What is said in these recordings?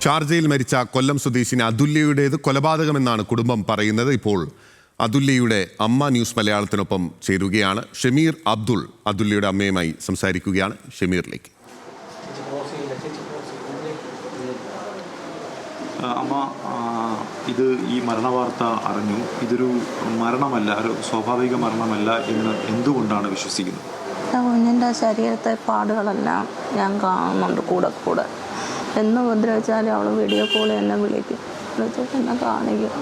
ഷാർജയിൽ മരിച്ച കൊല്ലം സ്വദേശിനി അതുല്യയുടേത് കൊലപാതകമെന്നാണ് കുടുംബം പറയുന്നത്. ഇപ്പോൾ അതുല്യയുടെ അമ്മ ന്യൂസ് മലയാളത്തിനൊപ്പം ചേരുകയാണ്. ഷമീർ അബ്ദുൾ അതുല്യയുടെ അമ്മയുമായി സംസാരിക്കുകയാണ്. ഷമീറിലേക്ക്. അമ്മ, ഇത് ഈ മരണവാർത്ത അറിഞ്ഞു. ഇതൊരു മരണമല്ല, ഒരു സ്വാഭാവിക മരണമല്ല എന്ന് എന്തുകൊണ്ടാണ് വിശ്വസിക്കുന്നത്? കുഞ്ഞിൻ്റെ ശരീരത്തെ പാടുകളെല്ലാം ഞാൻ കാണുന്നുണ്ട്. കൂടെ എന്ന് ഉപദ്രവിച്ചാലും അവൾ വീഡിയോ കോൾ എന്നെ വിളിച്ചിട്ട് എന്നെ കാണിക്കും.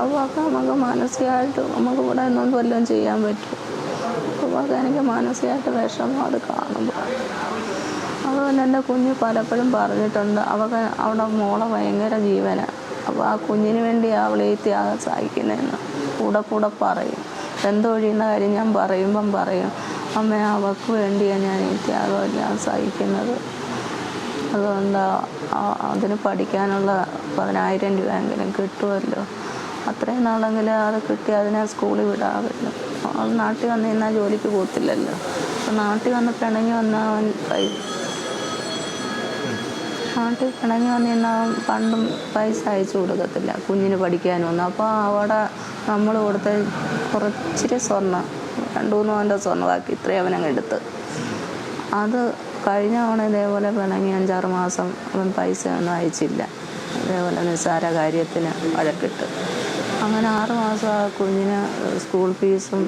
അപ്പോൾ നമുക്ക് മാനസികമായിട്ട് നമുക്ക് ഇവിടെ നിന്നുകൊണ്ട് വല്ലതും ചെയ്യാൻ പറ്റും. അപ്പോൾ എനിക്ക് മാനസികമായിട്ട് വിഷമം അത് കാണുമ്പോൾ. അതുപോലെ എൻ്റെ കുഞ്ഞ് പലപ്പോഴും പറഞ്ഞിട്ടുണ്ട്, അവിടെ മോളെ ഭയങ്കര ജീവനാണ്. അപ്പോൾ ആ കുഞ്ഞിന് വേണ്ടി അവൾ ഈ ത്യാഗം സഹിക്കുന്നതെന്ന് കൂടെ പറയും. എന്തൊഴിയുന്ന കാര്യം ഞാൻ പറയും, അമ്മ അവൾക്ക് വേണ്ടിയാണ് ഞാൻ ഈ ത്യാഗം ഞാൻ സഹിക്കുന്നത്. അതുകൊണ്ട് അതിന് പഠിക്കാനുള്ള 10,000 രൂപയെങ്കിലും കിട്ടുമല്ലോ. അത്രയും നാളെങ്കിലും അത് കിട്ടി അതിനെ സ്കൂളിൽ വിടാമല്ലോ. അവൾ നാട്ടിൽ വന്നു കഴിഞ്ഞാൽ ജോലിക്ക് പോകത്തില്ലല്ലോ. അപ്പോൾ നാട്ടിൽ വന്ന് പിണങ്ങി വന്നാൽ അവൻ പണ്ടും പൈസ അയച്ചു കൊടുക്കത്തില്ല കുഞ്ഞിന് പഠിക്കാനൊന്നും. അപ്പോൾ അവിടെ നമ്മൾ കൊടുത്ത കുറച്ചിരി സ്വർണ്ണം 2-3 പവൻ്റെ സ്വർണ്ണമാക്കി ഇത്രയും അവനങ്ങ് എടുത്ത്. അത് കഴിഞ്ഞ തവണ ഇതേപോലെ പിണങ്ങി 5-6 മാസം അവൻ പൈസ ഒന്നും അയച്ചില്ല. അതേപോലെ നിസ്സാര കാര്യത്തിന് വഴക്കിട്ട് അങ്ങനെ 6 മാസം ആ കുഞ്ഞിന് സ്കൂൾ ഫീസും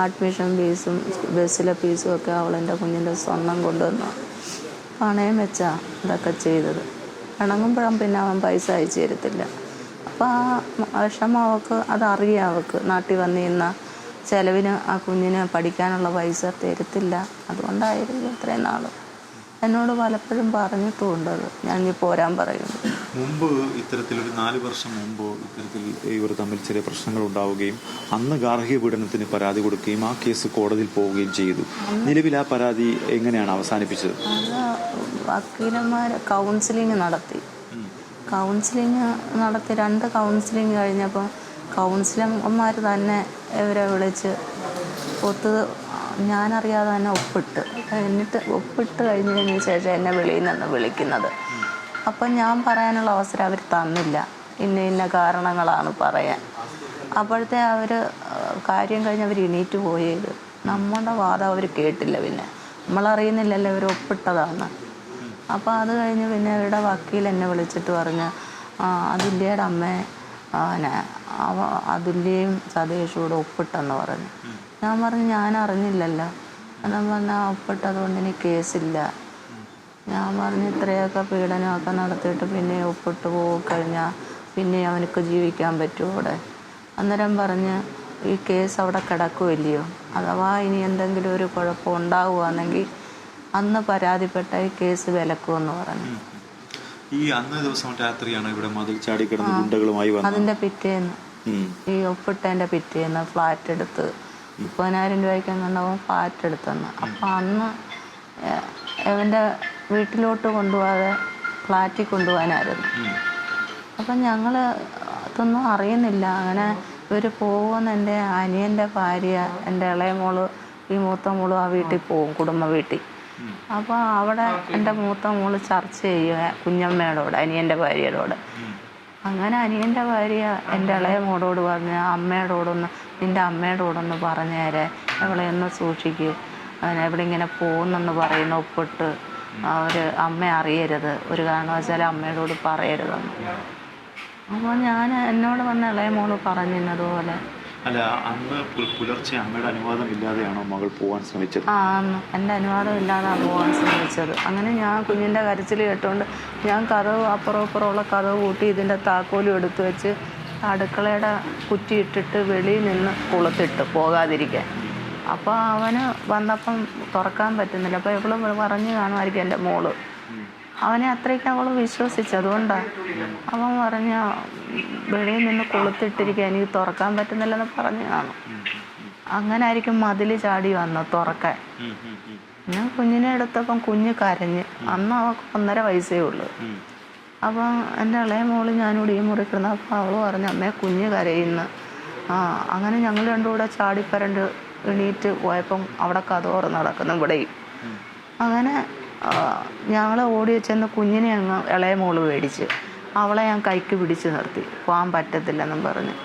അഡ്മിഷൻ ഫീസും ബസ്സിലെ ഫീസും ഒക്കെ അവളെൻ്റെ കുഞ്ഞിൻ്റെ സ്വർണം കൊണ്ടുവന്നു പണയം വെച്ചാ ഇതൊക്കെ ചെയ്തത്. പിണങ്ങുമ്പോഴും പിന്നെ അവൻ പൈസ അയച്ചു തരത്തില്ല. അപ്പോൾ ആ വിഷമം അതറിയാം. അവൾക്ക് നാട്ടിൽ വന്നിരുന്ന ചിലവിന് ആ കുഞ്ഞിന് പഠിക്കാനുള്ള പൈസ തരത്തില്ല. അതുകൊണ്ടായിരിക്കും ഇത്രയും നാൾ എന്നോട് പലപ്പോഴും പറഞ്ഞിട്ടുമുണ്ട്. അത് ഞാൻ ഇനി പോരാൻ പറയുന്നു. മുമ്പ് ഇത്തരത്തിലൊരു 4 വർഷം മുമ്പ് ഇത്തരത്തിൽ ഇവർ തമ്മിൽ ചില പ്രശ്നങ്ങൾ ഉണ്ടാവുകയും അന്ന് ഗാർഹിക പീഡനത്തിന് പരാതി കൊടുക്കുകയും ആ കേസ് കോടതിയിൽ പോവുകയും ചെയ്തു. നിലവിൽ ആ പരാതി എങ്ങനെയാണ് അവസാനിപ്പിച്ചത്? അത് വക്കീലന്മാർ കൗൺസിലിംഗ് നടത്തി 2 കൗൺസിലിംഗ് കഴിഞ്ഞപ്പോൾ കൗൺസിലർമാർ തന്നെ ഇവരെ വിളിച്ച് ഞാനറിയാതെ തന്നെ ഒപ്പിട്ട് കഴിഞ്ഞതിന് ശേഷം എന്നെ വെളിയിൽ നിന്ന് വിളിക്കുന്നത്. അപ്പം ഞാൻ പറയാനുള്ള അവസരം അവർ തന്നില്ല. ഇന്ന കാരണങ്ങളാണ് പറയാൻ. അപ്പോഴത്തെ അവർ കാര്യം കഴിഞ്ഞ് അവർ എണീറ്റ് പോയത്. നമ്മുടെ വാദം അവർ കേട്ടില്ല. പിന്നെ നമ്മളറിയുന്നില്ലല്ലോ ഇവർ ഒപ്പിട്ടതാണ്. അപ്പോൾ അത് കഴിഞ്ഞ് പിന്നെ അവരുടെ വക്കീൽ എന്നെ വിളിച്ചിട്ട് പറഞ്ഞ് അതുല്യയുടെ അമ്മയെ അതുല്യയും സതീഷും കൂടെ ഒപ്പിട്ടെന്ന് പറഞ്ഞു. ഞാൻ പറഞ്ഞു ഞാൻ അറിഞ്ഞില്ലല്ലോ. എന്നാൽ പറഞ്ഞാൽ ഒപ്പിട്ടതുകൊണ്ട് ഇനി കേസില്ല. ഞാൻ പറഞ്ഞു ഇത്രയൊക്കെ പീഡനമൊക്കെ നടത്തിയിട്ട് പിന്നെ ഒപ്പിട്ട് പോയിക്കഴിഞ്ഞാൽ പിന്നെ അവനക്ക് ജീവിക്കാൻ പറ്റുമോ അവിടെ? അന്നേരം പറഞ്ഞ് ഈ കേസ് അവിടെ കിടക്കുമല്ലയോ, അഥവാ ഇനി എന്തെങ്കിലും ഒരു കുഴപ്പം ഉണ്ടാവുകയാണെങ്കിൽ അന്ന് പരാതിപ്പെട്ട ഈ കേസ് വിലക്കുമെന്ന് പറഞ്ഞു. ഈ അന്നേ ദിവസം രാത്രിയാണ് ഇവിടെ മതിൽ ചാടി കിടന്ന ഗുണ്ടകളുമായി വന്നത്. അതിൻ്റെ പിറ്റേന്ന് ഈ ഒപ്പിട്ടതിൻ്റെ പിറ്റേന്ന് ഫ്ലാറ്റ് എടുത്ത് 30,000 രൂപയ്ക്ക് കണ്ടാവും ഫ്ലാറ്റ് എടുത്തെന്ന്. അപ്പം അന്ന് അവൻ്റെ വീട്ടിലോട്ട് കൊണ്ടുപോകാതെ ഫ്ലാറ്റിൽ കൊണ്ടുപോകാനായിരുന്നു. അപ്പം ഞങ്ങൾ അതൊന്നും അറിയുന്നില്ല. അങ്ങനെ ഇവർ പോകുമെന്ന് എൻ്റെ അനിയൻ്റെ ഭാര്യ, എൻ്റെ ഇളയ മോള്, ഈ മൂത്ത മോളും ആ വീട്ടിൽ പോകും, കുടുംബ വീട്ടിൽ. അപ്പോൾ അവിടെ എൻ്റെ മൂത്ത മോള് ചർച്ച ചെയ്യുക കുഞ്ഞമ്മയോട്, അനിയൻ്റെ ഭാര്യയോട്. അങ്ങനെ അനിയൻ്റെ ഭാര്യ എൻ്റെ ഇളയ മോളോട് പറഞ്ഞ് നിൻ്റെ അമ്മയോടൊന്ന് പറഞ്ഞേരെ, അവളെ ഒന്ന് സൂക്ഷിക്കും, എവിടെ ഇങ്ങനെ പോകുന്നെന്ന് പറയുന്ന ഒപ്പിട്ട് അമ്മ അറിയരുത്, ഒരു കാരണവശാലും അമ്മയോട് പറയരുതെന്ന്. അപ്പോൾ എന്നോട് വന്ന ഇളയ മോള് പറഞ്ഞതുപോലെ. അല്ല, അന്ന് പുലർച്ചെ അമ്മയുടെ അനുവാദം ഇല്ലാതെയാണോ മകൾ പോകാൻ ശ്രമിച്ചത്? എൻ്റെ അനുവാദം ഇല്ലാതാണ് പോകാൻ ശ്രമിച്ചത്. അങ്ങനെ ഞാൻ കുഞ്ഞിൻ്റെ കരച്ചിൽ കേട്ടുകൊണ്ട് ഞാൻ കതവ് അപ്പുറമുള്ള കതവ് കൂട്ടി ഇതിൻ്റെ താക്കോലും എടുത്തു വെച്ച് അടുക്കളയുടെ കുറ്റിയിട്ടിട്ട് വെളിയിൽ നിന്ന് കൊളുത്തിട്ട് പോകാതിരിക്കാൻ. അപ്പോൾ അവന് വന്നപ്പം തുറക്കാൻ പറ്റുന്നില്ല. അപ്പോൾ ഇവള് പറഞ്ഞു കാണുമായിരിക്കും എൻ്റെ മോള്. അവനെ അത്രയ്ക്ക് അവൾ വിശ്വസിച്ചു. അതുകൊണ്ടാണ് അവൻ പറഞ്ഞ വെളിയിൽ നിന്ന് കൊളുത്തിട്ടിരിക്കുക, എനിക്ക് തുറക്കാൻ പറ്റുന്നില്ലെന്ന് പറഞ്ഞു കാണും. അങ്ങനെ ആയിരിക്കും മതിൽ ചാടി വന്നു തുറക്കാൻ. ഞാൻ കുഞ്ഞിനെ എടുത്തപ്പം കുഞ്ഞ് കരഞ്ഞ്. അന്ന് അവൾക്ക് 1.5 വയസ്സേ ഉള്ളൂ. അപ്പം എൻ്റെ ഇളയ മോള് ഞാനിവിടെ ഈ മുറി കിടന്നു. അപ്പോൾ അവൾ പറഞ്ഞു അമ്മേ കുഞ്ഞ് കരയുന്നു. അങ്ങനെ ഞങ്ങൾ രണ്ടും കൂടെ ചാടിപ്പരണ്ട് എണീറ്റ് പോയപ്പം അവിടെ കതോറ് നടക്കുന്നു ഇവിടെയും. അങ്ങനെ ഞങ്ങൾ ഓടി ചെന്ന് കുഞ്ഞിനെ അങ്ങ് ഇളയ മോള് മേടിച്ച് അവളെ ഞാൻ കൈക്ക് പിടിച്ച് നിർത്തി, പോകാൻ പറ്റത്തില്ലെന്നും പറഞ്ഞ്.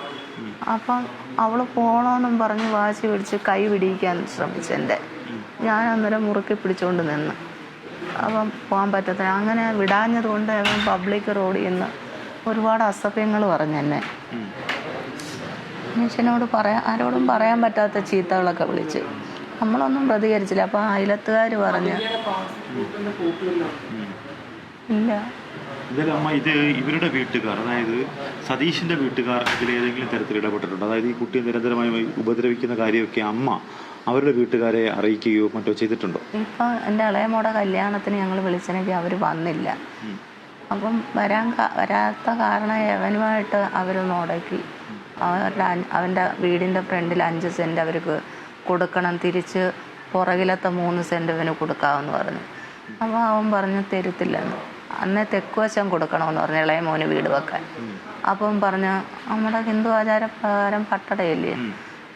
അപ്പം അവൾ പോകണമെന്നും പറഞ്ഞ് വാശി പിടിച്ച് കൈ പിടിക്കാൻ ശ്രമിച്ചെൻ്റെ. ഞാൻ അന്നേരം മുറുക്കി പിടിച്ചുകൊണ്ട് നിന്ന്. അപ്പം പോകാൻ പറ്റത്തില്ല. അങ്ങനെ വിടാഞ്ഞത് കൊണ്ട് അവൻ പബ്ലിക് റോഡിൽ നിന്ന് ഒരുപാട് അസഭ്യങ്ങൾ പറഞ്ഞെന്നെ. മനുഷ്യനോട് ആരോടും പറയാൻ പറ്റാത്ത ചീത്തകളൊക്കെ വിളിച്ച്. നമ്മളൊന്നും പ്രതികരിച്ചില്ല. അപ്പം അയലത്തുകാർ പറഞ്ഞ് ഇല്ല. എന്തായാലും അമ്മ, ഇത് ഇവരുടെ വീട്ടുകാർ, അതായത് സതീഷിന്റെ വീട്ടുകാർ ഇതിൽ ഏതെങ്കിലും തരത്തിൽ ഇടപെട്ടിട്ടുണ്ടോ? അതായത് ഈ കുട്ടിയെ നിരന്തരമായി ഉപദ്രവിക്കുന്ന കാര്യമൊക്കെ അമ്മ അവരുടെ വീട്ടുകാരെ അറിയിക്കുകയോ മറ്റോ ചെയ്തിട്ടുണ്ടോ? ഇപ്പം എൻ്റെ ഇളയമോടെ കല്യാണത്തിന് ഞങ്ങൾ വിളിച്ചെങ്കിൽ അവർ വന്നില്ല. അപ്പം വരാത്ത കാരണം അവനുമായിട്ട് അവരൊന്ന് ഉടക്കി. അവൻ്റെ വീടിൻ്റെ ഫ്രണ്ടിൽ 5 സെൻറ്റ് അവർക്ക് കൊടുക്കണം, തിരിച്ച് പുറകിലത്തെ 3 സെൻറ്റ് അവന് കൊടുക്കാമെന്ന് പറഞ്ഞു. അപ്പോൾ അവൻ പറഞ്ഞ് തരത്തില്ലെന്ന്. അന്നേ തെക്കുവശം കൊടുക്കണമെന്ന് പറഞ്ഞു ഇളയ മോന് വീട് വെക്കാൻ. അപ്പം പറഞ്ഞ് നമ്മുടെ ഹിന്ദു ആചാരപ്രകാരം പട്ടടയില്ലേ,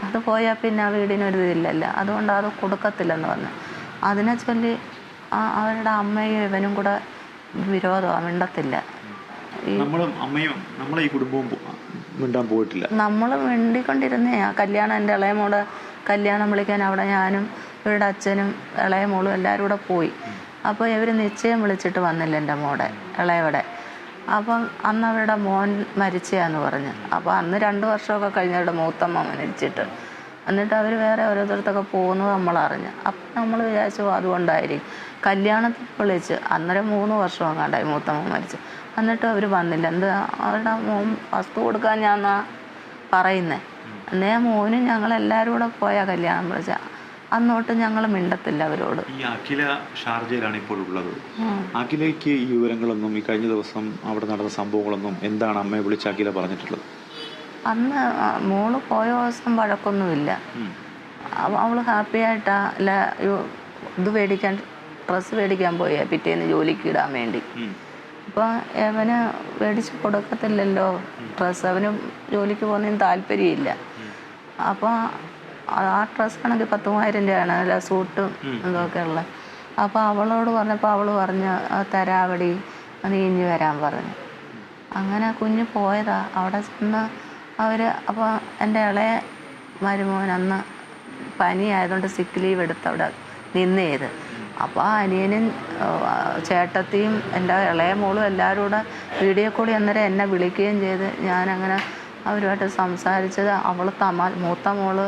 അത് പോയാൽ പിന്നെ ആ വീടിനൊരു ഇതില്ലല്ലോ, അതുകൊണ്ട് അത് കൊടുക്കത്തില്ലെന്ന് പറഞ്ഞു. അതിനെ ചൊല്ലി അവരുടെ അമ്മയും ഇവനും കൂടെ വിരോധമാണ്, മിണ്ടത്തില്ല. നമ്മളെ ഈ കുടുംബവും മിണ്ടാൻ പോയിട്ടില്ല. നമ്മൾ മിണ്ടിക്കൊണ്ടിരുന്നേ. കല്യാണം, എൻ്റെ ഇളയ മോളെ കല്യാണം വിളിക്കാൻ അവിടെ ഞാനും ഇവരുടെ അച്ഛനും ഇളയ മോളും എല്ലാവരും കൂടെ പോയി. അപ്പോൾ ഇവർ നിശ്ചയം വിളിച്ചിട്ട് വന്നില്ല എൻ്റെ മോടെ ഇളയവിടെ. അപ്പം അന്ന് അവരുടെ മോൻ മരിച്ചയാന്ന് പറഞ്ഞ്. അപ്പോൾ അന്ന് 2 വർഷമൊക്കെ കഴിഞ്ഞവരുടെ മൂത്തമ്മ മരിച്ചിട്ട്. എന്നിട്ട് അവർ വേറെ ഓരോരുത്തരത്തൊക്കെ പോകുന്നത് നമ്മളറിഞ്ഞ്. അപ്പം നമ്മൾ വിചാരിച്ചു അതുകൊണ്ടായിരിക്കും. കല്യാണത്തിൽ വിളിച്ച് അന്നേരം 3 വർഷം അങ്ങാണ്ടായി മൂത്തമ്മ മരിച്ചു. എന്നിട്ട് അവർ വന്നില്ല. എന്ത് അവരുടെ മോൻ വസ്തു കൊടുക്കാൻ ഞാൻ പറയുന്നേ. എന്നേ മോനും ഞങ്ങളെല്ലാവരും കൂടെ പോയാൽ കല്യാണം വിളിച്ച. അന്നോട്ട് ഞങ്ങൾ മിണ്ടത്തില്ല അവരോട്. ഈ അഖില ഷാർജയിലാണ് ഇപ്പോൾ ഉള്ളത്. അഖിലയ്ക്ക് ഈ വിവരങ്ങളൊന്നും, ഈ കഴിഞ്ഞ ദിവസം അവിടെ നടന്ന സംഭവങ്ങളൊന്നും എന്താണ് അമ്മയെ വിളിച്ച് അഖില പറഞ്ഞിട്ടുള്ളത്? അന്ന് മോള് പോയ ദിവസം വഴക്കൊന്നുമില്ല. അവൾ ഹാപ്പി ആയിട്ടാ അല്ല ഇത് മേടിക്കാൻ, ഡ്രസ്സ് മേടിക്കാൻ പോയ പിറ്റേന്ന് ജോലിക്ക് ഇടാൻ വേണ്ടി. അപ്പോൾ അവന് മേടിച്ച് കൊടുക്കത്തില്ലല്ലോ ഡ്രസ്സ്, അവന് ജോലിക്ക് പോകുന്നതിന് താല്പര്യമില്ല. അപ്പോൾ ആ ഡ്രസ്സാണെങ്കിൽ 10,000 രൂപയാണ്, അല്ല സൂട്ടും ഇതൊക്കെ ഉള്ളത്. അപ്പോൾ അവളോട് പറഞ്ഞപ്പോൾ അവൾ പറഞ്ഞ് തരാവടി, നീ ഇഞ്ഞ് വരാൻ പറഞ്ഞു. അങ്ങനെ കുഞ്ഞ് പോയതാ. അവിടെ ചെന്ന് അവർ, അപ്പോൾ എൻ്റെ ഇളയ മരുമോൻ അന്ന് പനി ആയതുകൊണ്ട് സിക്ക് ലീവ് എടുത്ത് അവിടെ നിന്ന് ചെയ്ത്. അപ്പോൾ അനിയനും ചേട്ടത്തിയും എൻ്റെ ഇളയ മോളും എല്ലാവരും കൂടെ വീഡിയോ കോളിൽ അന്നേരം എന്നെ വിളിക്കുകയും ചെയ്ത്. ഞാനങ്ങനെ അവരുമായിട്ട് സംസാരിച്ചത്. അവൾ മൂത്ത മോള്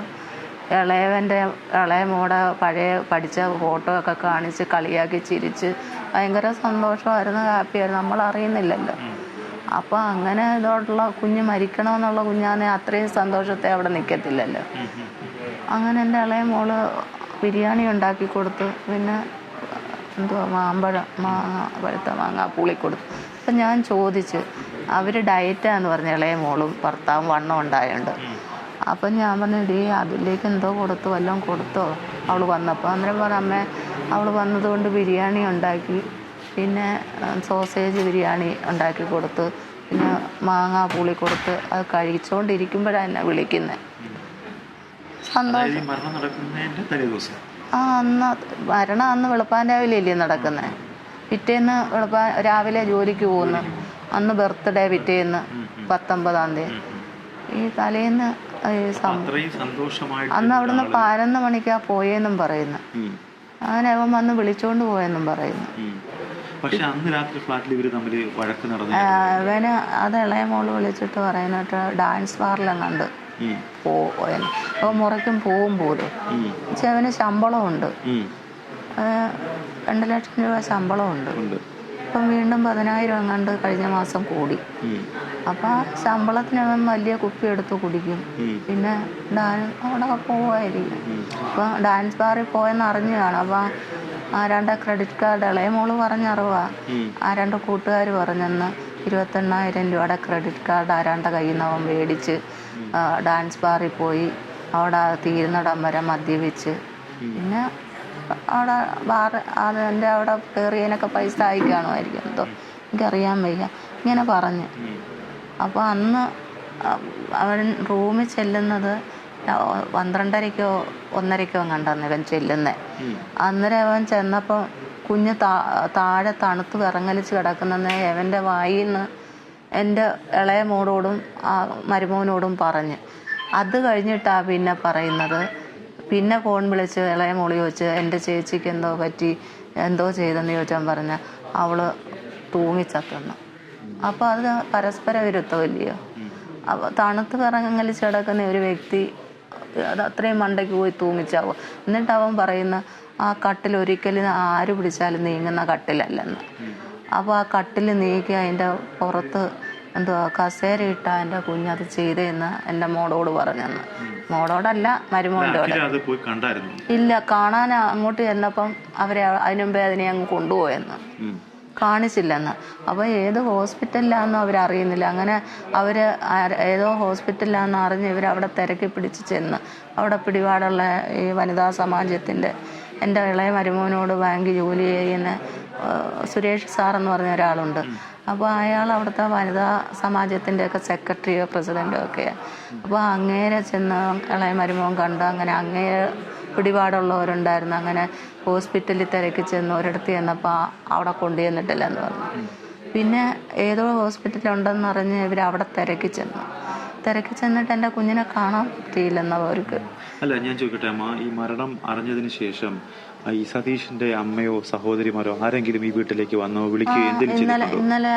ഇളയ മോടെ പഴയ പഠിച്ച ഫോട്ടോ ഒക്കെ കാണിച്ച് കളിയാക്കി ചിരിച്ച് ഭയങ്കര സന്തോഷമായിരുന്നു, ഹാപ്പിയായിരുന്നു. നമ്മൾ അറിയുന്നില്ലല്ലോ. അപ്പോൾ അങ്ങനെ ഇതോടുള്ള കുഞ്ഞ് മരിക്കണമെന്നുള്ള കുഞ്ഞാന്നെ അത്രയും സന്തോഷത്തെ അവിടെ നിൽക്കത്തില്ലല്ലോ. അങ്ങനെ എൻ്റെ ഇളയ മോള് ബിരിയാണി ഉണ്ടാക്കി കൊടുത്തു. പിന്നെ പഴുത്ത മാങ്ങ പുളി കൊടുത്തു. അപ്പം ഞാൻ ചോദിച്ചു, അവർ ഡയറ്റാന്ന് പറഞ്ഞ ഇളയ മോളും ഭർത്താവും വണ്ണം ഉണ്ടായുണ്ട്. അപ്പം ഞാൻ പറഞ്ഞു, ഇടീ അതിലേക്ക് എന്തോ കൊടുത്തു, വല്ലതും കൊടുത്തോ അവൾ വന്നപ്പോൾ? അന്നേരം പറഞ്ഞു, അമ്മേ അവൾ വന്നതുകൊണ്ട് ബിരിയാണി ഉണ്ടാക്കി, പിന്നെ സോസേജ് ബിരിയാണി ഉണ്ടാക്കി കൊടുത്ത്, പിന്നെ മാങ്ങ പുളി കൊടുത്ത്. അത് കഴിച്ചുകൊണ്ടിരിക്കുമ്പോഴാണ് എന്നെ വിളിക്കുന്നത്. സന്തോഷം. അന്ന് വെളുപ്പാൻ രാവിലെയല്ലേ നടക്കുന്നത്. പിറ്റേന്ന് രാവിലെ ജോലിക്ക് പോകുന്നു. അന്ന് ബർത്ത്ഡേ പിറ്റേന്ന് 19-ാം തീയതി. ഈ തലേന്ന് അന്ന് അവിടുന്ന് 11 മണിക്കാ പോയെന്നും പറയുന്നു. അങ്ങനെ അവൻ വന്ന് വിളിച്ചോണ്ട് പോയെന്നും പറയുന്നു. അവന് അത് ഇളയ മോള് വിളിച്ചിട്ട് പറയുന്നിട്ട് ഡാൻസ് ബാറിലെങ്ങാണ്ട് പോയെന്ന്. അപ്പോൾ മുറയ്ക്കും പോവും പോലും. പക്ഷെ അവന് ശമ്പളമുണ്ട്, 2 ലക്ഷം രൂപ ശമ്പളമുണ്ട്. ഇപ്പം വീണ്ടും 10,000 എങ്ങാണ്ട് കഴിഞ്ഞ മാസം കൂടി. അപ്പം ശമ്പളത്തിന് അവൻ വലിയ കുപ്പി എടുത്ത് കുടിക്കും. പിന്നെ അവിടെ പോവായിരിക്കും. അപ്പം ഡാൻസ് ബാറിൽ പോയെന്ന് അറിഞ്ഞു കാണും. അപ്പം ആരാണ്ട ക്രെഡിറ്റ് കാർഡ് ഇളയ മോള് പറഞ്ഞറിവാ. ആരാണ്ട കൂട്ടുകാർ പറഞ്ഞെന്ന് 28,000 രൂപയുടെ ക്രെഡിറ്റ് കാർഡ് ആരാണ്ട കയ്യിൽ നിന്ന് അവൻ മേടിച്ച് ഡാൻസ് ബാറിൽ പോയി അവിടെ തീരുന്നിടം വരെ മദ്യപിച്ച്. പിന്നെ അവിടെ അതിൻ്റെ അവിടെ കയറിയതിനൊക്കെ പൈസ ആയി കാണുമായിരിക്കും, എന്തോ എനിക്കറിയാൻ വയ്യ. ഇങ്ങനെ പറഞ്ഞ്. അപ്പോൾ അന്ന് അവൻ റൂമിൽ ചെല്ലുന്നത് 12:30-ക്കോ 1:30-ക്കോ കണ്ടെന്ന് ഇവൻ ചെല്ലുന്നത്. അന്നേരം അവൻ ചെന്നപ്പോൾ കുഞ്ഞ് താഴെ തണുത്ത് വിറങ്ങലിച്ച് കിടക്കുന്നെന്ന് അവൻ്റെ വായിൽ നിന്ന് എൻ്റെ ഇളയ മോളോടും മരുമോനോടും പറഞ്ഞ്. അത് കഴിഞ്ഞിട്ടാണ് പിന്നെ പറയുന്നത്. പിന്നെ ഫോൺ വിളിച്ച് ഇളയ മോളി ചോദിച്ച് എൻ്റെ ചേച്ചിക്ക് എന്തോ പറ്റി, എന്തോ ചെയ്തെന്ന് ചോദിച്ചാൽ പറഞ്ഞ അവൾ തൂങ്ങിച്ചത്തെന്ന്. അപ്പോൾ അത് പരസ്പര വിരുദ്ധമില്ലയോ? അപ്പോൾ തണുത്ത് വിറങ്ങലിച്ച് കിടക്കുന്ന ഒരു വ്യക്തി അത് അത്രയും മണ്ടയ്ക്ക് പോയി തൂങ്ങിച്ചാവും. എന്നിട്ട് അവൻ പറയുന്ന ആ കട്ടിൽ ഒരിക്കലും ആര് പിടിച്ചാലും നീങ്ങുന്ന കട്ടിലല്ലെന്ന്. അപ്പോൾ ആ കട്ടിൽ നീക്കി അതിൻ്റെ പുറത്ത് എന്തുവാ കസേര ഇട്ട എൻ്റെ കുഞ്ഞത് ചെയ്തതെന്ന് എൻ്റെ മോളോട് പറഞ്ഞെന്ന്. മോളോടല്ല, മരുമോൻ്റെ ഇല്ല, കാണാൻ അങ്ങോട്ട് ചെന്നപ്പം അവരെ അതിനു മുമ്പേ അതിനെ അങ്ങ് കൊണ്ടുപോയെന്ന്, കാണിച്ചില്ലെന്ന്. അപ്പോൾ ഏത് ഹോസ്പിറ്റലിലാണെന്നും അവരറിയുന്നില്ല. അങ്ങനെ അവർ ഏതോ ഹോസ്പിറ്റലിലാണെന്ന് അറിഞ്ഞ് ഇവർ അവിടെ തിരക്കി പിടിച്ച് ചെന്ന് അവിടെ പിടിപാടുള്ള ഈ വനിതാ സമാജത്തിൻ്റെ എൻ്റെ ഇളയ മരുമോനോട് ബാങ്ക് ജോലി ചെയ്യുന്ന സുരേഷ് സാറെന്ന് പറഞ്ഞ ഒരാളുണ്ട്. അപ്പോൾ അയാൾ അവിടുത്തെ വനിതാ സമാജത്തിൻ്റെയൊക്കെ സെക്രട്ടറിയോ പ്രസിഡൻറ്റോ ഒക്കെയാണ്. അപ്പോൾ അങ്ങേരെ ചെന്ന് ഇളയ മരുമോൻ കണ്ട് അങ്ങനെ അങ്ങേരെ പിടിപാടുള്ളവരുണ്ടായിരുന്നു. അങ്ങനെ ഹോസ്പിറ്റലിൽ തിരക്കി ചെന്ന് ഒരിടത്ത് ചെന്നപ്പോൾ അവിടെ കൊണ്ടുചെന്നിട്ടില്ല എന്ന് പറഞ്ഞു. പിന്നെ ഏതോ ഹോസ്പിറ്റലുണ്ടെന്ന് അറിഞ്ഞ് ഇവർ അവിടെ തിരക്കി ചെന്നിട്ട് എൻ്റെ കുഞ്ഞിനെ കാണാൻ പറ്റിയില്ലെന്ന് അവർക്ക്. അല്ല, ഞാൻ ചോദിക്കട്ടെ അമ്മ, ഈ മരണം അറിഞ്ഞതിന് ശേഷം ഈ സതീഷിന്റെ അമ്മയോ സഹോദരിമാരോ ആരെങ്കിലും ഈ വീട്ടിലേക്ക് വന്നോ വിളിക്കുകയോ? ഇന്നലെ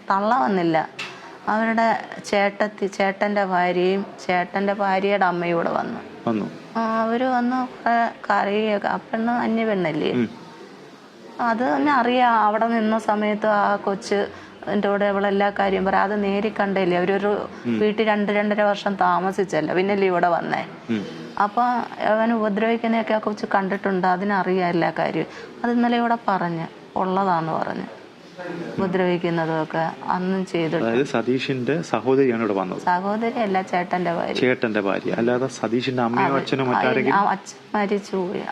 തള്ള വന്നില്ല, അവരുടെ ചേട്ടൻ്റെ ഭാര്യയും ചേട്ടൻ്റെ ഭാര്യയുടെ അമ്മയും കൂടെ വന്നു. അവര് വന്ന് കറിയൊക്കെ, ആ പെണ്ണ് അന്യ പെണ്ണല്ലേ, അത് തന്നെ അറിയാം. അവിടെ നിന്ന സമയത്ത് ആ കൊച്ച് എൻ്റെ കൂടെ അവളെല്ലാ കാര്യം പറയാം. അത് നേരി കണ്ടല്ലേ, അവരൊരു വീട്ടിൽ 2-2.5 വർഷം താമസിച്ചല്ല, പിന്നല്ലേ ഇവിടെ വന്നേ. അപ്പം അവൻ ഉപദ്രവിക്കുന്നതൊക്കെ ആ കൊച്ച് കണ്ടിട്ടുണ്ട്, അതിനറിയാം എല്ലാ കാര്യവും. അത് ഇന്നലെ ഇവിടെ പറഞ്ഞ് ഉള്ളതാന്ന് പറഞ്ഞ് ഉപദ്രവിക്കുന്നതും ഒക്കെ അന്നും ചെയ്തിട്ട്. സതീഷിന്റെ സഹോദരിയാണ് ഇവിടെ വന്നത്? സഹോദരി അല്ല, ചേട്ടന്റെ ഭാര്യ. അല്ലാതെ സതീഷിന്റെ അമ്മയോ അച്ഛനോ അച്ഛൻ മരിച്ചു പോയി.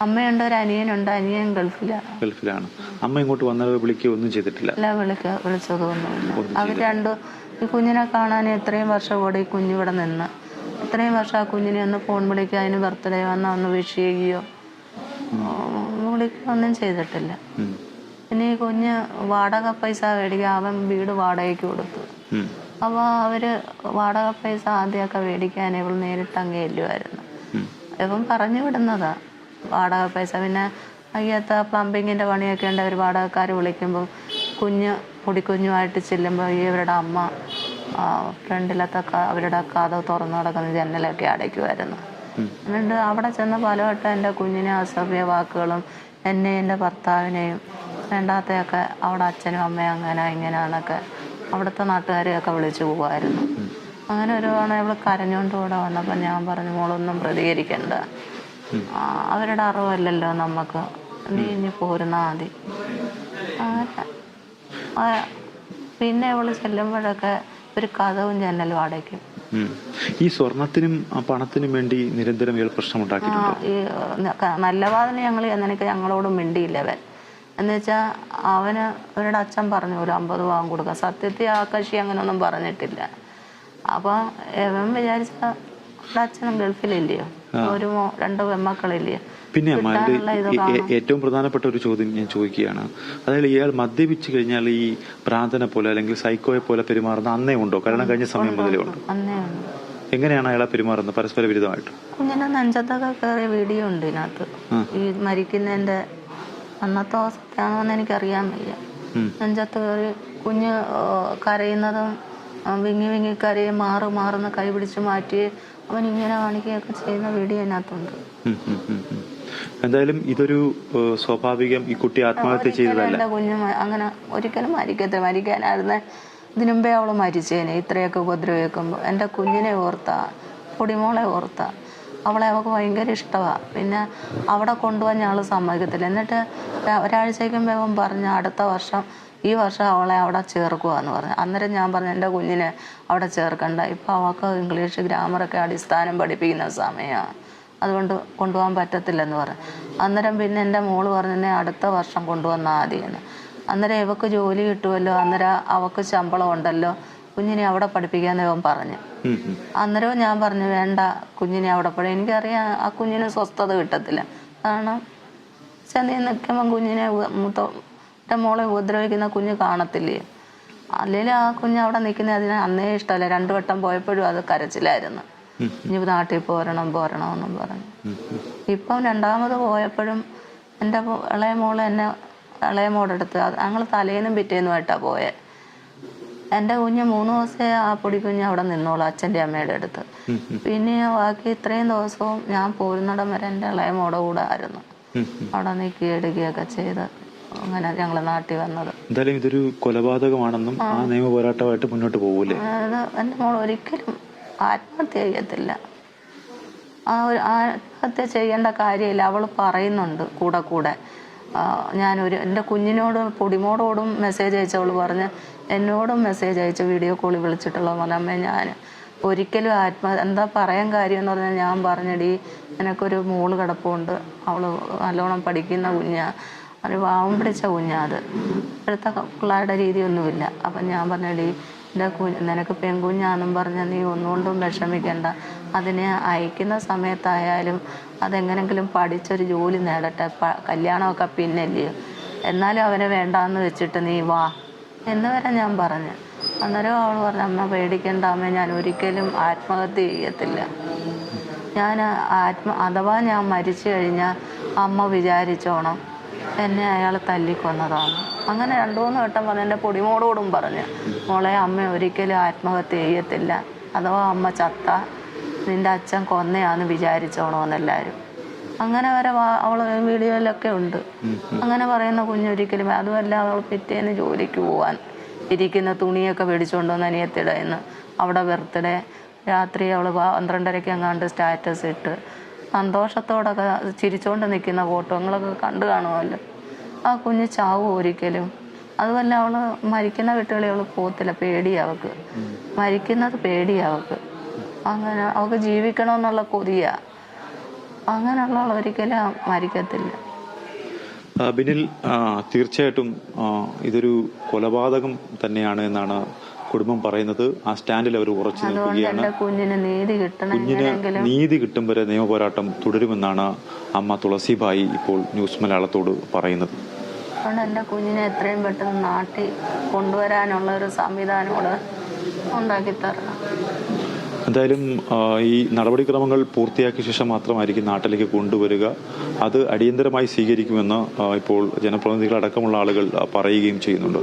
അമ്മയുണ്ട്, ഒരു അനിയനുണ്ട്. അനിയൻ ഗൾഫിലാണ്. അമ്മ ഇങ്ങോട്ട് വന്നത് വിളിക്കുകയോ ഒന്നും ചെയ്തിട്ടില്ല? അല്ല, വിളിച്ചതൊന്നുമില്ല. അവർ രണ്ടും ഈ കുഞ്ഞിനെ കാണാൻ എത്രയും വർഷം കൂടെ ഈ കുഞ്ഞിവിടെ നിന്ന്, ഇത്രയും വർഷം ആ കുഞ്ഞിനെ ഒന്ന് ഫോൺ വിളിക്കുക, അതിന് ബർത്ത്ഡേ വന്നാൽ ഒന്ന് വിഷ് ചെയ്യുകയോ വിളിക്കുകയോ ഒന്നും ചെയ്തിട്ടില്ല. പിന്നെ ഈ കുഞ്ഞ് വാടക പൈസ മേടിക്കുക, അവൻ വീട് വാടകയ്ക്ക് കൊടുത്തു. അപ്പോൾ അവര് വാടക പൈസ ആദ്യമൊക്കെ മേടിക്കാൻ ഇവൾ നേരിട്ട് അങ്ങേ ഇല്ലുമായിരുന്നു. ഇവൻ പറഞ്ഞു വിടുന്നതാ വാടക പൈസ. പിന്നെ അയ്യത്ത പ്ലംബിങ്ങിൻ്റെ പണിയൊക്കെ ഉണ്ട്, അവർ വാടകക്കാർ വിളിക്കുമ്പോൾ പൊടിക്കുഞ്ഞുമായിട്ട് ചെല്ലുമ്പോൾ ഇവരുടെ അമ്മ ഫ്രണ്ടിലത്തെ അവരുടെ കഥ തുറന്നു കിടക്കുന്ന ജനലൊക്കെ അടയ്ക്കുമായിരുന്നു. എന്നിട്ട് അവിടെ ചെന്ന് പലവട്ടം എൻ്റെ കുഞ്ഞിനെ അസഭ്യ വാക്കുകളും എന്നെയും എൻ്റെ ഭർത്താവിനെയും വേണ്ടാത്തയൊക്കെ അവിടെ അച്ഛനും അമ്മയും അങ്ങനെ ഇങ്ങനെയാണൊക്കെ അവിടുത്തെ നാട്ടുകാരെയൊക്കെ വിളിച്ചു പോകുമായിരുന്നു. അങ്ങനെ ഒരു തവണ ഇവൾ കരഞ്ഞുകൊണ്ട് കൂടെ വന്നപ്പോൾ ഞാൻ പറഞ്ഞു, മോളൊന്നും പ്രതികരിക്കണ്ട, അവരുടെ അറിവല്ലല്ലോ നമുക്ക്, നീ ഇനി പോരുന്നാ മതി. അങ്ങനെ പിന്നെ ഇവള് ചെല്ലുമ്പോഴൊക്കെ ഒരു കഥവും ജനലും അടയ്ക്കും. ഈ സ്വർണത്തിനും പണത്തിനും വേണ്ടി നിരന്തരം ഇയാൾ പ്രശ്നമുണ്ടാക്കിയിട്ടുണ്ടോ? ഈ നല്ല വാതിന് ഞങ്ങളോട് മിണ്ടിയില്ല അവൻ. എന്നുവെച്ചാൽ അവരുടെ അച്ഛൻ പറഞ്ഞു ഒരു 50 പവൻ കൊടുക്കാം. സത്യത്തിൽ ആ കക്ഷി അങ്ങനെയൊന്നും പറഞ്ഞിട്ടില്ല. അപ്പം അവൻ വിചാരിച്ച അച്ഛനും ഗൾഫിലില്ലയോ, 2 പെൺമക്കളില്ലയോ. പിന്നെ ഏറ്റവും പ്രധാനപ്പെട്ട ഒരു ചോദ്യം ഞാൻ ചോദിക്കുകയാണ്. അതായത് ഇയാൾ മദ്യപിച്ചു കഴിഞ്ഞാൽ ഈ ഭ്രാന്തനെ പോലെ അല്ലെങ്കിൽ സൈക്കോയെ പോലെ പെരുമാറുന്ന അന്നേ ഉണ്ടോ? കാരണം കഴിഞ്ഞ സമയം മുതലേ ഉണ്ട്. എങ്ങനെയാണ് അയാളെ പെരുമാറുന്നത് പരസ്പര വിരുദ്ധമായിട്ട്? കുഞ്ഞിനെ നെഞ്ചത്തൊക്കെ കയറിയ വീഡിയോ ഉണ്ട് ഇതിനകത്ത്. ഈ മരിക്കുന്നതിന്റെ അന്നത്തെ അവസ്ഥയാണോന്ന് എനിക്കറിയാൻ വയ്യ. നെഞ്ചത്ത് കയറി കുഞ്ഞ് കരയുന്നതും വിങ്ങി കരയും, മാറുന്ന കൈ പിടിച്ച് മാറ്റി അവൻ ഇങ്ങനെ കാണിക്കുകയൊക്കെ ചെയ്യുന്ന വീഡിയോ അതിനകത്തുണ്ട്. എന്തായാലും ഇതൊരു സ്വാഭാവികം, ഈ കുട്ടി ആത്മഹത്യ ചെയ്തതല്ല. എൻ്റെ കുഞ്ഞ് അങ്ങനെ ഒരിക്കലും മരിക്കാനായിരുന്നെ ഇതിനു മുമ്പേ അവള് മരിച്ചേനെ. ഇത്രയൊക്കെ ഉപദ്രവിക്കുമ്പോൾ എൻ്റെ കുഞ്ഞിനെ പൊടിമോളെ അവളെ അവൾക്ക് ഭയങ്കര ഇഷ്ടമാണ്. പിന്നെ അവിടെ കൊണ്ടുപോകാൻ ഞങ്ങൾ സമ്മതിക്കത്തില്ല. എന്നിട്ട് ഒരാഴ്ചയ്ക്കും വേഗം പറഞ്ഞു ഈ വർഷം അവളെ അവിടെ ചേർക്കുകയെന്ന് പറഞ്ഞു. അന്നേരം ഞാൻ പറഞ്ഞു എൻ്റെ കുഞ്ഞിനെ അവിടെ ചേർക്കണ്ട, ഇപ്പം അവൾക്ക് ഇംഗ്ലീഷ് ഗ്രാമറൊക്കെ അടിസ്ഥാനം പഠിപ്പിക്കുന്ന സമയമാണ്, അതുകൊണ്ട് കൊണ്ടുപോകാൻ പറ്റത്തില്ലെന്ന് പറഞ്ഞു. അന്നേരം പിന്നെ എൻ്റെ മോള് പറഞ്ഞു അടുത്ത വർഷം കൊണ്ടുവന്നാൽ മതിയെന്ന്. അന്നേരം ഇവക്ക് ജോലി കിട്ടുമല്ലോ, അന്നേരം അവൾക്ക് ശമ്പളം ഉണ്ടല്ലോ, കുഞ്ഞിനെ അവിടെ പഠിപ്പിക്കാമെന്ന് ഇവൻ പറഞ്ഞു. അന്നേരവും ഞാൻ പറഞ്ഞു വേണ്ട, കുഞ്ഞിനെ അവിടെ എനിക്കറിയാം ആ കുഞ്ഞിന് സ്വസ്ഥത കിട്ടത്തില്ല. കാരണം ചെന്ന് നിൽക്കുമ്പം കുഞ്ഞിനെ മൂത്ത മോളെ ഉപദ്രവിക്കുന്ന കുഞ്ഞ് കാണത്തില്ലേ? അല്ലെങ്കിൽ ആ കുഞ്ഞ് അവിടെ നിൽക്കുന്നത് അതിന് അന്നേ ഇഷ്ടമല്ല. 2 വട്ടം പോയപ്പോഴും അത് കരച്ചിലായിരുന്നു. ഇനി നാട്ടിൽ പോരണമെന്നും പറഞ്ഞു. ഇപ്പം 2ാമത് പോയപ്പോഴും എൻ്റെ ഇളയ മോള് എന്നെ ഇളയ മോടെടുത്ത് ഞങ്ങൾ തലേന്നും പിറ്റേന്നുമായിട്ടാണ് പോയത്. എൻ്റെ കുഞ്ഞ് 3 ദിവസമേ ആ പൊടിക്കുഞ്ഞ് അവിടെ നിന്നോളൂ അച്ഛൻ്റെ അമ്മയുടെ അടുത്ത്. പിന്നെ ബാക്കി ഇത്രയും ദിവസവും ഞാൻ പോരുന്നിടം വരെ എൻ്റെ ഇളയ മോടെ കൂടെ ആയിരുന്നു. അവിടെ നിൽക്കുകയും എടുക്കുകയൊക്കെ ചെയ്ത് അങ്ങനെ ഞങ്ങൾ നാട്ടിൽ വന്നത്. എന്തായാലും ഇതൊരു കൊലപാതകമാണെന്നും ആ നിയമ പോരാട്ടമായിട്ട് മുന്നോട്ട് പോകൂലേ? എൻ്റെ മോൾ ഒരിക്കലും ആത്മഹത്യ ചെയ്യത്തില്ല. ആത്മഹത്യ ചെയ്യേണ്ട കാര്യമില്ല. അവൾ പറയുന്നുണ്ട് കൂടെ എൻ്റെ കുഞ്ഞിനോടും പൊടിമോടോടും മെസ്സേജ് അയച്ചവൾ പറഞ്ഞ് എന്നോടും മെസ്സേജ് അയച്ച് വീഡിയോ കോളിൽ വിളിച്ചിട്ടുള്ള അമ്മേ ഞാൻ ഒരിക്കലും എന്താ പറയാൻ കാര്യം എന്ന് പറഞ്ഞാൽ ഞാൻ പറഞ്ഞടി എനിക്കൊരു മോള് കിടപ്പുണ്ട്. അവൾ നല്ലോണം പഠിക്കുന്ന കുഞ്ഞാണ്, ഒരു പാവം പിടിച്ച കുഞ്ഞാണ്. അത് ഇപ്പോഴത്തെ പിള്ളേരുടെ രീതിയൊന്നുമില്ല. അപ്പം ഞാൻ പറഞ്ഞടി നിനക്ക് പെൺകുഞ്ഞാണെന്നും പറഞ്ഞാൽ നീ ഒന്നുകൊണ്ടും വിഷമിക്കണ്ട. അതിനെ അയക്കുന്ന സമയത്തായാലും അതെങ്ങനെങ്കിലും പഠിച്ചൊരു ജോലി നേടട്ടെ, കല്യാണമൊക്കെ പിന്നല്ലയോ, എന്നാലും അവനെ വേണ്ടാന്ന് വെച്ചിട്ട് നീ വാ എന്ന് വരെ ഞാൻ പറഞ്ഞു. അന്നേരം അവൾ പറഞ്ഞു അമ്മ പേടിക്കണ്ട അമ്മ, ഞാൻ ഒരിക്കലും ആത്മഹത്യ ചെയ്യത്തില്ല. ഞാൻ അഥവാ ഞാൻ മരിച്ചു കഴിഞ്ഞാൽ അമ്മ വിചാരിച്ചോണം എന്നെ അയാൾ തല്ലിക്കൊന്നതാണ്. അങ്ങനെ 2-3 വട്ടം പറഞ്ഞു. എൻ്റെ പൊടിമോടോടും പറഞ്ഞു മോളെ അമ്മ ഒരിക്കലും ആത്മഹത്യ ചെയ്യത്തില്ല. അഥവാ അമ്മ ചത്ത നിൻ്റെ അച്ഛൻ കൊന്നയാന്ന് വിചാരിച്ചോണമെന്നെല്ലാവരും. അങ്ങനെ വരെ അവൾ വീഡിയോയിലൊക്കെ ഉണ്ട്. അങ്ങനെ പറയുന്ന കുഞ്ഞൊരിക്കലും അതുമല്ല. അവൾ പിറ്റേന്ന് ജോലിക്ക് പോവാൻ ഇരിക്കുന്ന തുണിയൊക്കെ മേടിച്ചുകൊണ്ട് വന്ന് അനിയത്തിയുടെ ഇന്ന് അവിടെ ബർത്ത്ഡേ രാത്രി അവൾ 12:30 എങ്ങാണ്ട് സ്റ്റാറ്റസ് ഇട്ട് സന്തോഷത്തോടൊക്കെ ചിരിച്ചുകൊണ്ട് നിൽക്കുന്ന ഫോട്ടോകളൊക്കെ കണ്ടു കാണുമല്ലോ. ആ കുഞ്ഞ് ചാവും ഒരിക്കലും. അതുമല്ല അവൾ മരിക്കുന്ന വീട്ടുകളിൽ അവൾ പോകത്തില്ല. പേടിയാണ് അവൾക്ക്, മരിക്കുന്നത് പേടിയാണ് അവൾക്ക്. അങ്ങനെ അവൾക്ക് ജീവിക്കണമെന്നുള്ള കൊതിയാണ്. അങ്ങനെയുള്ള ഒരിക്കലും മരിക്കത്തില്ല. ബിനിൽ, തീർച്ചയായിട്ടും ഇതൊരു കൊലപാതകം തന്നെയാണ് എന്നാണ് കുടുംബം പറയുന്നത്. ആ സ്റ്റാൻഡിൽ അവർ ഉറച്ചു നിൽക്കുകയാണ്. കുഞ്ഞിന് നീതി കിട്ടും വരെ നിയമപോരാട്ടം തുടരുമെന്നാണ് അമ്മ തുളസിബായി ഇപ്പോൾ ന്യൂസ് മലയാളത്തോട് പറയുന്നത്. അതുകൊണ്ട് എൻ്റെ കുഞ്ഞിനെ എത്രയും പെട്ടെന്ന് നാട്ടിൽ കൊണ്ടുവരാനുള്ള ഒരു സംവിധാനം കൂടെ ഉണ്ടാക്കി തരണം. എന്തായാലും ഈ നടപടിക്രമങ്ങൾ പൂർത്തിയാക്കിയ ശേഷം മാത്രമായിരിക്കും നാട്ടിലേക്ക് കൊണ്ടുവരിക. അത് അടിയന്തരമായി സ്വീകരിക്കുമെന്ന് ഇപ്പോൾ ജനപ്രതിനിധികളടക്കമുള്ള ആളുകൾ പറയുകയും ചെയ്യുന്നുണ്ട്.